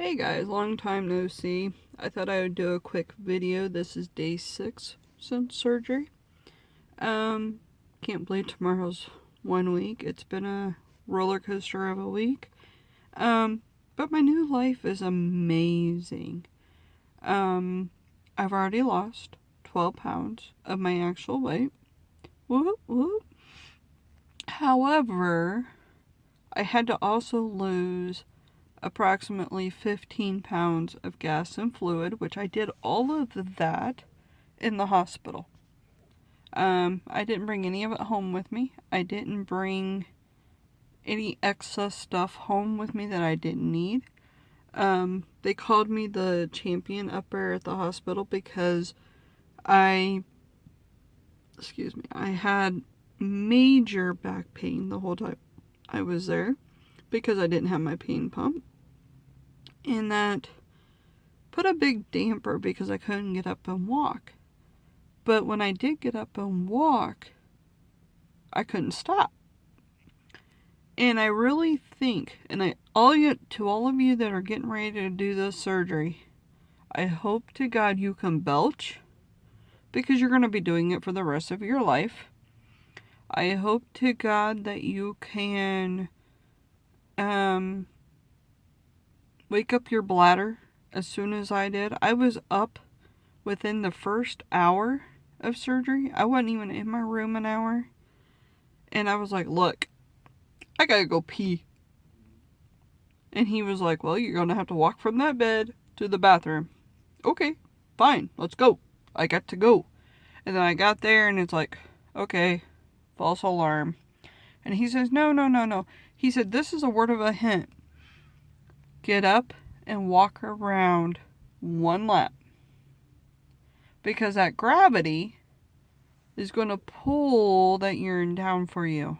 Hey guys, long time no see. I thought I would do a quick video. This is day 6 since surgery. Can't believe tomorrow's 1 week. It's been a roller coaster of a week. But my new life is amazing. I've already lost 12 pounds of my actual weight. Whoop, whoop. However, I had to also lose approximately 15 pounds of gas and fluid, which I did all of that in the hospital. I didn't bring any of it home with me. I didn't bring any excess stuff home with me that I didn't need. They called me the champion up there at the hospital because I had major back pain the whole time I was there because I didn't have my pain pump. And that put a big damper because I couldn't get up and walk. But when I did get up and walk, I couldn't stop. And I really think, to all of you that are getting ready to do this surgery, I hope to God you can belch, because you're going to be doing it for the rest of your life. I hope to God that you can wake up your bladder as soon as I did. I was up within the first hour of surgery. I wasn't even in my room an hour. And I was like, look, I gotta go pee. And he was like, well, you're gonna have to walk from that bed to the bathroom. Okay, fine, let's go. I got to go. And then I got there and it's like, okay, false alarm. And he says, no. He said, this is a word of a hint. Get up and walk around one lap. Because that gravity is going to pull that urine down for you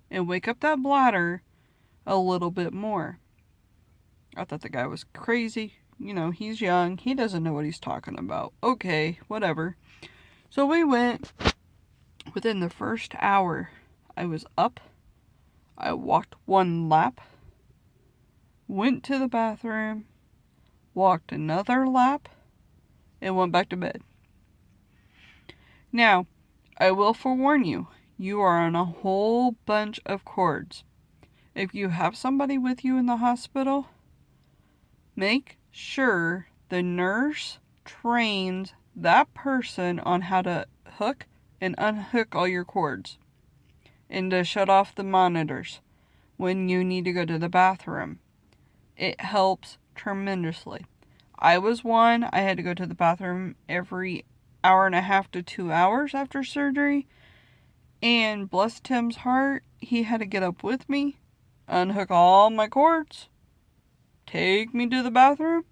and wake up that bladder a little bit more. I thought the guy was crazy. You know, he's young. He doesn't know what he's talking about. Okay, whatever. So we went. Within the first hour, I was up. I walked one lap. Went to the bathroom. Walked another lap. And went back to bed. Now, I will forewarn you. You are on a whole bunch of cords. If you have somebody with you in the hospital, make sure the nurse trains that person on how to hook and unhook all your cords and to shut off the monitors when you need to go to the bathroom. It helps tremendously. I was one. I had to go to the bathroom every hour and a half to 2 hours after surgery. And bless Tim's heart, he had to get up with me, unhook all my cords, take me to the bathroom,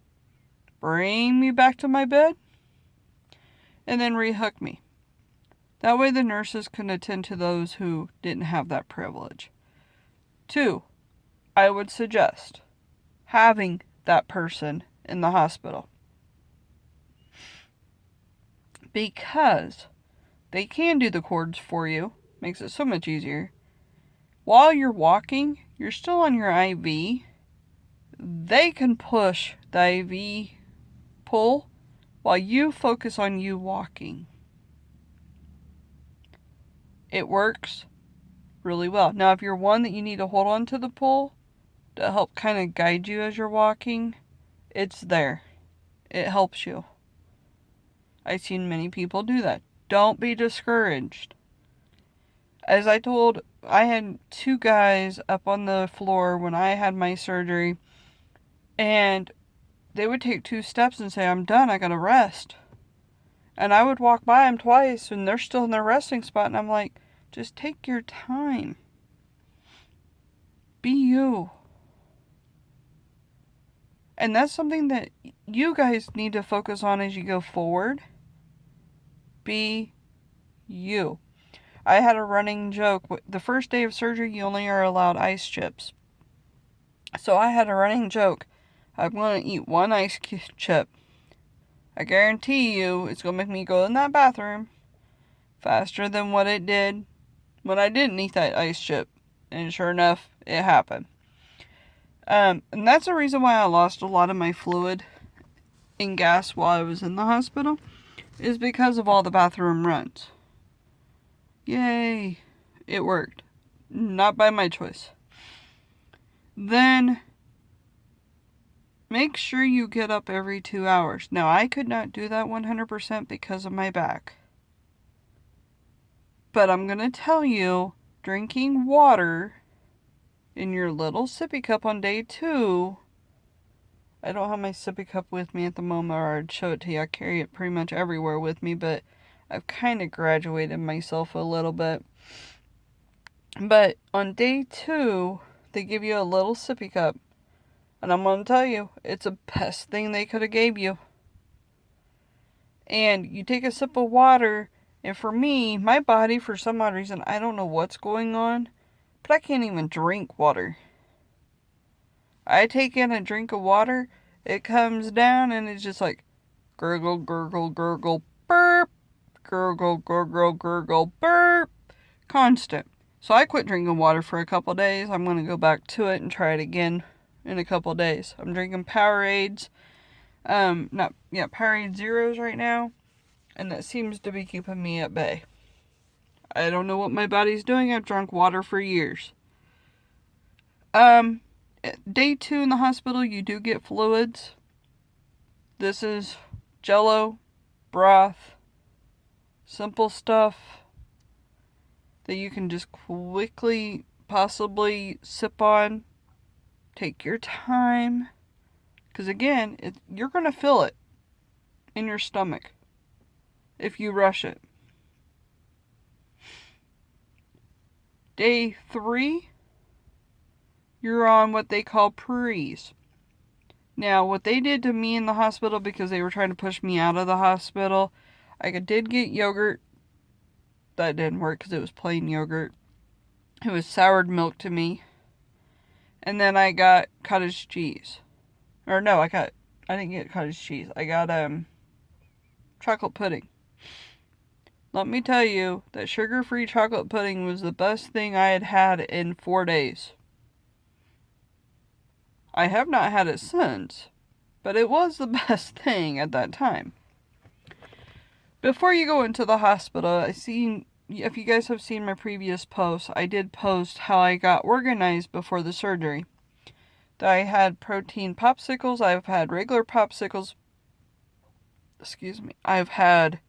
bring me back to my bed, and then rehook me. That way the nurses can attend to those who didn't have that privilege. 2, I would suggest having that person in the hospital. Because they can do the cords for you. Makes it so much easier. While you're walking, you're still on your IV. They can push the IV pull while you focus on you walking. It works really well. Now, if you're one that you need to hold on to the pull to help kind of guide you as you're walking, it's there. It helps you. I've seen many people do that. Don't be discouraged. As I had 2 guys up on the floor when I had my surgery, and they would take 2 steps and say, I'm done, I gotta rest. And I would walk by them twice, and they're still in their resting spot, and I'm like, just take your time. Be you. And that's something that you guys need to focus on as you go forward. Be you. I had a running joke. The first day of surgery, you only are allowed ice chips. So I had a running joke. I'm going to eat 1 ice chip. I guarantee you it's going to make me go in that bathroom faster than what it did when I didn't eat that ice chip. And sure enough, it happened. And that's the reason why I lost a lot of my fluid and gas while I was in the hospital, is because of all the bathroom runs. Yay! It worked. Not by my choice. Then, make sure you get up every 2 hours. Now, I could not do that 100% because of my back. But I'm going to tell you, drinking water in your little sippy cup on day 2. I don't have my sippy cup with me at the moment, or I'd show it to you. I carry it pretty much everywhere with me, but I've kind of graduated myself a little bit. But on day 2, they give you a little sippy cup. And I'm going to tell you, it's the best thing they could have gave you. And you take a sip of water, and for me, my body, for some odd reason, I don't know what's going on, but I can't even drink water. I take in a drink of water, it comes down, and it's just like, gurgle, gurgle, gurgle, burp, gurgle, gurgle, gurgle, burp, constant. So I quit drinking water for a couple days. I'm going to go back to it and try it again in a couple days. I'm drinking Powerades, Powerade Zeros right now, and that seems to be keeping me at bay. I don't know what my body's doing. I've drunk water for years. Day 2 in the hospital, you do get fluids. This is Jello, broth, simple stuff that you can just quickly, possibly sip on. Take your time, because again, you're going to feel it in your stomach if you rush it. Day 3, you're on what they call purees. Now, what they did to me in the hospital, because they were trying to push me out of the hospital, I did get yogurt. That didn't work because it was plain yogurt. It was soured milk to me. And then I got cottage cheese. Or no, I didn't get cottage cheese. I got chocolate pudding. Let me tell you that sugar-free chocolate pudding was the best thing I had had in 4 days. I have not had it since, but it was the best thing at that time. Before you go into the hospital, if you guys have seen my previous posts, I did post how I got organized before the surgery. That I had protein popsicles, I've had regular popsicles, I've had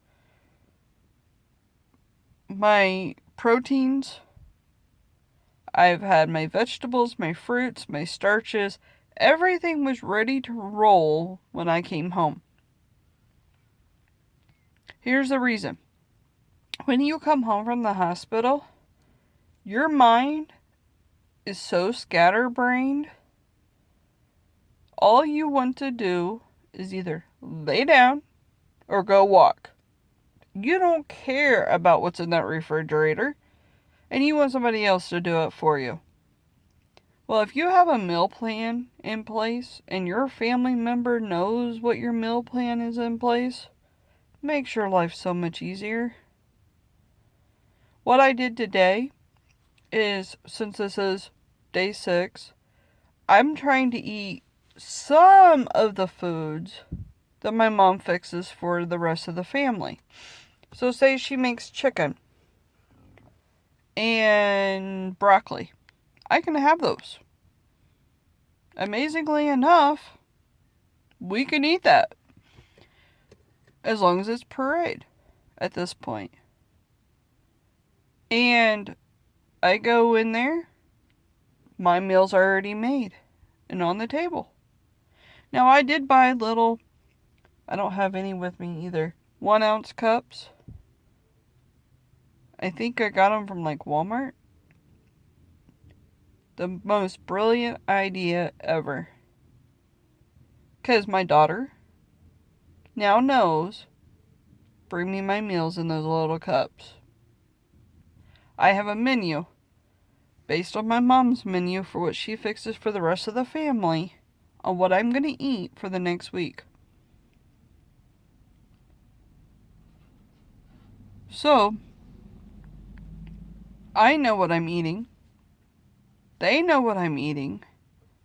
my proteins, I've had my vegetables, my fruits, my starches. Everything was ready to roll when I came home. Here's the reason. When you come home from the hospital, your mind is so scatterbrained. All you want to do is either lay down or go walk. You don't care about what's in that refrigerator, and you want somebody else to do it for you. Well, if you have a meal plan in place and your family member knows what your meal plan is in place, makes your life so much easier. What I did today is, since this is day 6, I'm trying to eat some of the foods that my mom fixes for the rest of the family. So say she makes chicken and broccoli. I can have those. Amazingly enough, we can eat that. As long as it's pureed at this point. And I go in there, my meal's already made and on the table. Now I did buy I don't have any with me either, 1 ounce cups. I think I got them from Walmart. The most brilliant idea ever. Because my daughter now knows, bring me my meals in those little cups. I have a menu based on my mom's menu for what she fixes for the rest of the family on what I'm going to eat for the next week. So, I know what I'm eating. They know what I'm eating.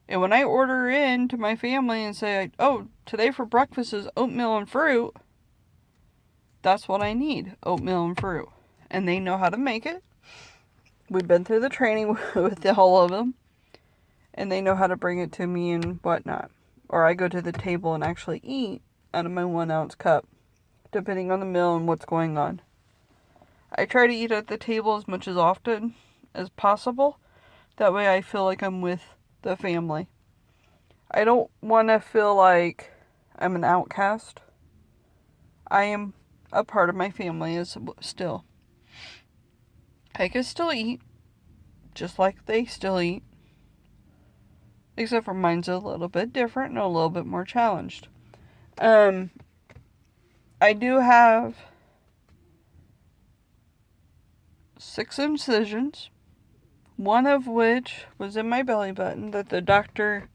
And when I order in to my family and say, oh, today for breakfast is oatmeal and fruit, that's what I need, oatmeal and fruit. And they know how to make it. We've been through the training with all of them. And they know how to bring it to me and whatnot. Or I go to the table and actually eat out of my 1 ounce cup, depending on the meal and what's going on. I try to eat at the table as much as often as possible. That way I feel like I'm with the family. I don't want to feel like I'm an outcast. I am a part of my family still. I can still eat, just like they still eat. Except for mine's a little bit different and a little bit more challenged. I do have 6 incisions, one of which was in my belly button that the doctor,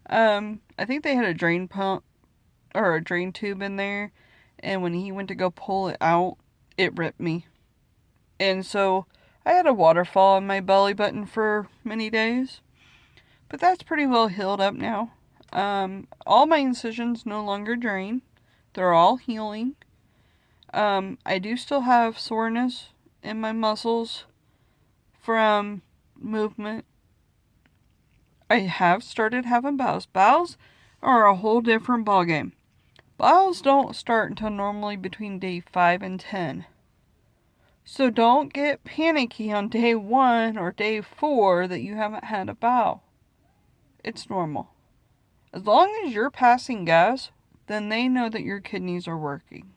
I think they had a drain pump or a drain tube in there, and when he went to go pull it out, it ripped me. And so I had a waterfall in my belly button for many days, but that's pretty well healed up now. All my incisions no longer drain. They're all healing. I do still have soreness in my muscles from movement. I have started having bowels. Bowels are a whole different ballgame. Bowels don't start until normally between day 5 and 10. So don't get panicky on day 1 or day 4 that you haven't had a bowel. It's normal. As long as you're passing gas, then they know that your kidneys are working.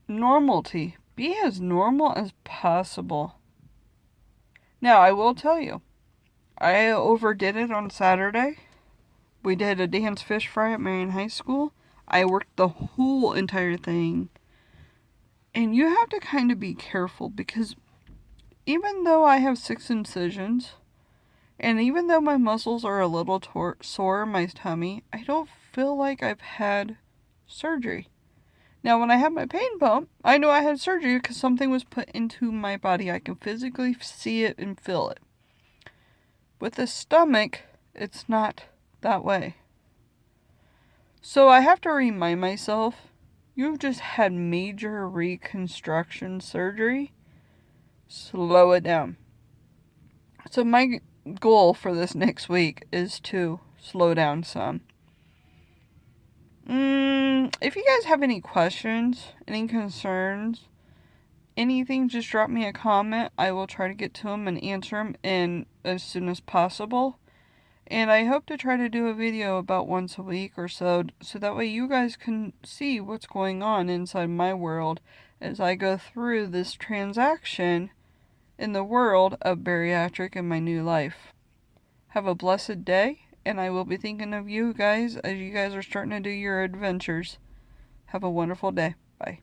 Normality. Be as normal as possible. Now, I will tell you, I overdid it on Saturday. We did a dance fish fry at Marion High School. I worked the whole entire thing. And you have to kind of be careful because even though I have 6 incisions, and even though my muscles are a little sore in my tummy, I don't feel like I've had surgery. Now, when I had my pain pump, I know I had surgery because something was put into my body. I can physically see it and feel it. With the stomach, it's not that way. So I have to remind myself, you've just had major reconstruction surgery. Slow it down. So my goal for this next week is to slow down some. If you guys have any questions, any concerns, anything, just drop me a comment. I will try to get to them and answer them as soon as possible. And I hope to try to do a video about once a week or so that way you guys can see what's going on inside my world as I go through this transaction in the world of bariatric in my new life. Have a blessed day, and I will be thinking of you guys as you guys are starting to do your adventures. Have a wonderful day. Bye.